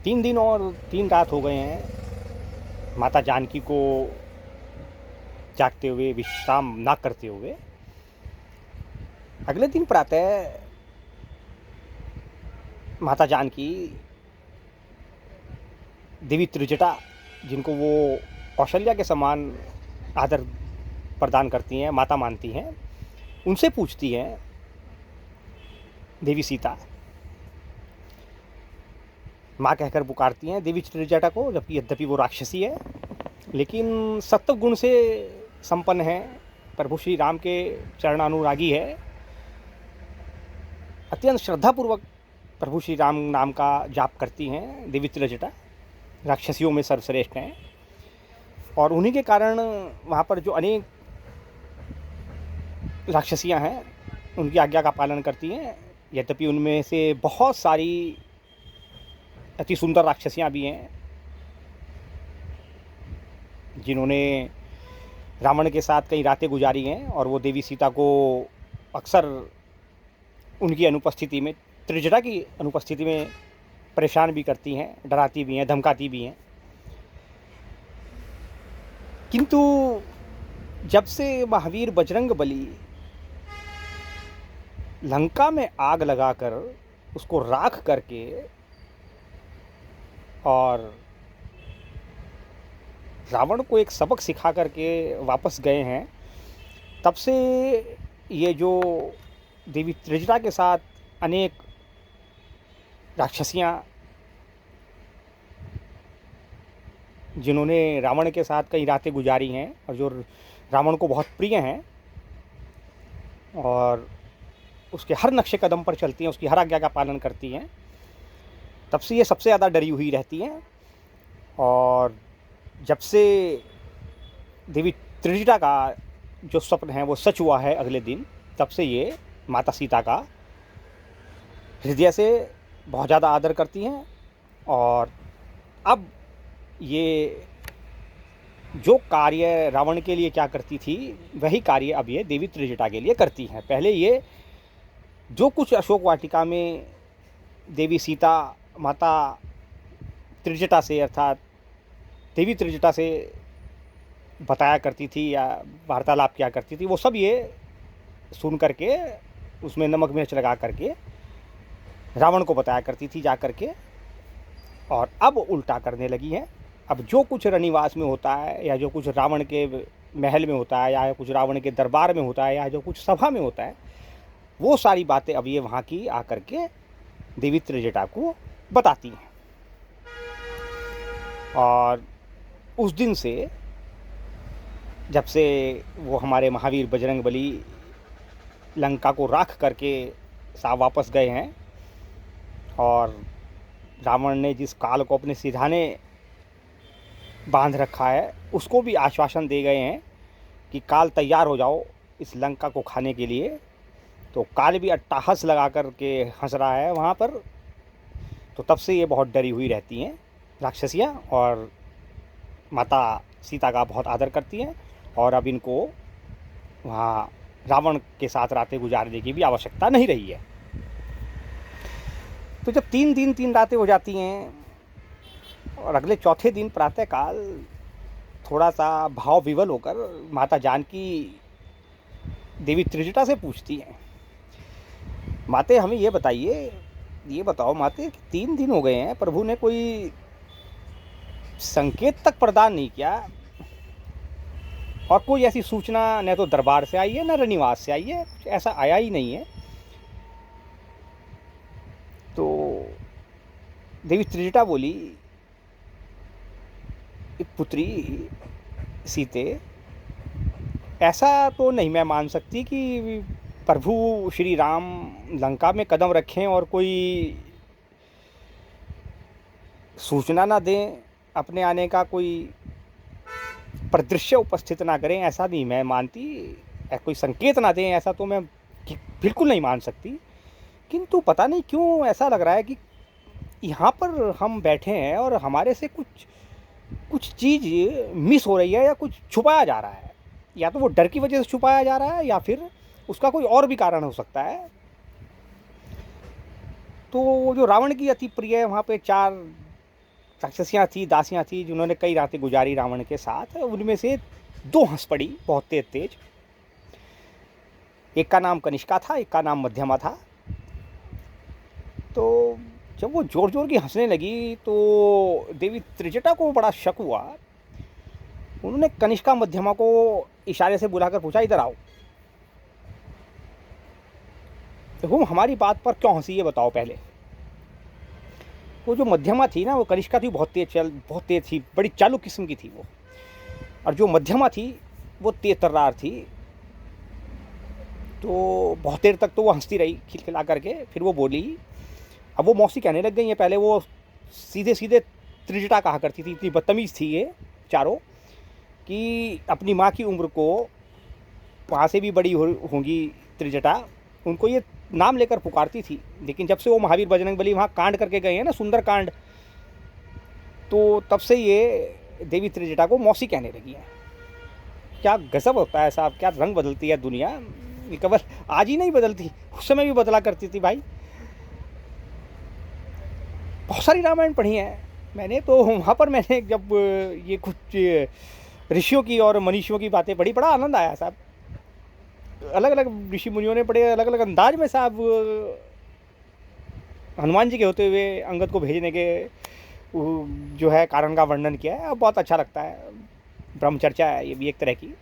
3 दिन और 3 रात हो गए हैं माता जानकी को जागते हुए, विश्राम ना करते हुए। अगले दिन प्रातः माता जानकी देवी त्रिजटा, जिनको वो कौशल्या के समान आदर प्रदान करती हैं, माता मानती हैं, उनसे पूछती हैं देवी सीता, माँ कहकर पुकारती हैं देवी त्रिजटा को, जबकि यद्यपि वो राक्षसी है लेकिन सत्व गुण से संपन्न है, प्रभु श्री राम के चरणानुरागी है, अत्यंत श्रद्धापूर्वक प्रभु श्री राम नाम का जाप करती हैं। देवी त्रिजटा राक्षसियों में सर्वश्रेष्ठ हैं और उन्हीं के कारण वहाँ पर जो अनेक राक्षसियाँ हैं उनकी आज्ञा का पालन करती हैं। यद्यपि उनमें से बहुत सारी अति सुंदर राक्षसियाँ भी हैं जिन्होंने रावण के साथ कई रातें गुजारी हैं और वो देवी सीता को अक्सर उनकी अनुपस्थिति में, त्रिजटा की अनुपस्थिति में परेशान भी करती हैं, डराती भी हैं, धमकाती भी हैं। किंतु जब से महावीर बजरंग बली लंका में आग लगाकर उसको राख करके और रावण को एक सबक सिखा करके वापस गए हैं, तब से ये जो देवी त्रिजटा के साथ अनेक राक्षसियाँ जिन्होंने रावण के साथ कई रातें गुजारी हैं और जो रावण को बहुत प्रिय हैं और उसके हर नक्शे कदम पर चलती हैं, उसकी हर आज्ञा का पालन करती हैं, तब से ये सबसे ज़्यादा डरी हुई रहती हैं। और जब से देवी त्रिजटा का जो स्वप्न है वो सच हुआ है अगले दिन, तब से ये माता सीता का हृदय से बहुत ज़्यादा आदर करती हैं। और अब ये जो कार्य रावण के लिए क्या करती थी वही कार्य अब ये देवी त्रिजटा के लिए करती हैं। पहले ये जो कुछ अशोक वाटिका में देवी सीता माता त्रिजटा से अर्थात देवी त्रिजटा से बताया करती थी या वार्तालाप किया करती थी, वो सब ये सुन करके उसमें नमक मिर्च लगा करके रावण को बताया करती थी जा करके। और अब उल्टा करने लगी हैं। अब जो कुछ रनिवास में होता है या जो कुछ रावण के महल में होता है या कुछ रावण के दरबार में होता है या जो कुछ सभा में होता है, वो सारी बातें अब ये वहाँ की आकर के देवी त्रिजटा को बताती हैं। और उस दिन से, जब से वो हमारे महावीर बजरंग बली लंका को राख करके वापस गए हैं और रावण ने जिस काल को अपने सिरहाने बांध रखा है उसको भी आश्वासन दे गए हैं कि काल तैयार हो जाओ इस लंका को खाने के लिए। तो काल भी अट्टहास लगा कर के हंस रहा है वहाँ पर। तो तब से ये बहुत डरी हुई रहती हैं राक्षसियाँ और माता सीता का बहुत आदर करती हैं। और अब इनको वहाँ रावण के साथ रातें गुजारने की भी आवश्यकता नहीं रही है। तो जब 3 दिन 3 रातें हो जाती हैं और अगले चौथे दिन प्रातःकाल थोड़ा सा भाव विवल होकर माता जानकी देवी त्रिजटा से पूछती हैं, माते हमें ये बताइए, ये बताओ माते, 3 दिन हो गए हैं, प्रभु ने कोई संकेत तक प्रदान नहीं किया और कोई ऐसी सूचना न तो दरबार से आई है न रनिवास से आई है, कुछ ऐसा आया ही नहीं है। तो देवी त्रिजटा बोली, एक पुत्री सीते, ऐसा तो नहीं मैं मान सकती कि प्रभु श्री राम लंका में कदम रखें और कोई सूचना ना दें, अपने आने का कोई परिदृश्य उपस्थित ना करें, ऐसा नहीं मैं मानती, कोई संकेत ना दें, ऐसा तो मैं बिल्कुल नहीं मान सकती। किंतु पता नहीं क्यों ऐसा लग रहा है कि यहाँ पर हम बैठे हैं और हमारे से कुछ चीज़ मिस हो रही है या कुछ छुपाया जा रहा है, या तो वो डर की वजह से छुपाया जा रहा है या फिर उसका कोई और भी कारण हो सकता है। तो जो रावण की अति प्रिय वहाँ पे 4 राक्षसियाँ थी, दासियाँ थी, जिन्होंने कई रातें गुजारी रावण के साथ। उनमें से 2 हँस पड़ी बहुत तेज। एक का नाम कनिष्का था, एक का नाम मध्यमा था। तो जब वो ज़ोर-ज़ोर की हँसने लगी तो देवी त्रिजटा को बड़ा शक हुआ। उन्होंने कनिष्का मध्यमा को इशारे से बुलाकर पूछा, इधर आओ। तुम हमारी बात पर क्यों हँसी, ये बताओ पहले। वो जो मध्यमा थी ना, वो कनिष्का थी, बहुत तेज थी, बड़ी चालू किस्म की थी वो। और जो मध्यमा थी वो तेज तर्रार थी। तो बहुत देर तक तो वो हंसती रही खिलखिला करके। फिर वो बोली, अब वो मौसी कहने लग गई हैं। पहले वो सीधे सीधे त्रिजटा कहा करती थी, इतनी बदतमीज़ थी ये चारों कि अपनी माँ की उम्र को, वहाँ से भी बड़ी होंगी त्रिजटा, उनको ये नाम लेकर पुकारती थी। लेकिन जब से वो महावीर बजरंगबली वहाँ कांड करके गए हैं ना, सुंदर कांड, तो तब से ये देवी त्रिजटा को मौसी कहने लगी हैं। क्या गजब होता है साहब, क्या रंग बदलती है दुनिया। ये केवल आज ही नहीं बदलती, उस समय भी बदला करती थी भाई। बहुत सारी रामायण पढ़ी है मैंने, तो वहाँ पर मैंने जब ये कुछ ऋषियों की और मनीषियों की बातें पढ़ी, बड़ा आनंद आया साहब। अलग अलग ऋषि मुनियों ने बड़े अलग अलग अंदाज में साहब हनुमान जी के होते हुए अंगद को भेजने के जो है कारण का वर्णन किया है। बहुत अच्छा लगता है। ब्रह्मचर्चा है ये भी एक तरह की।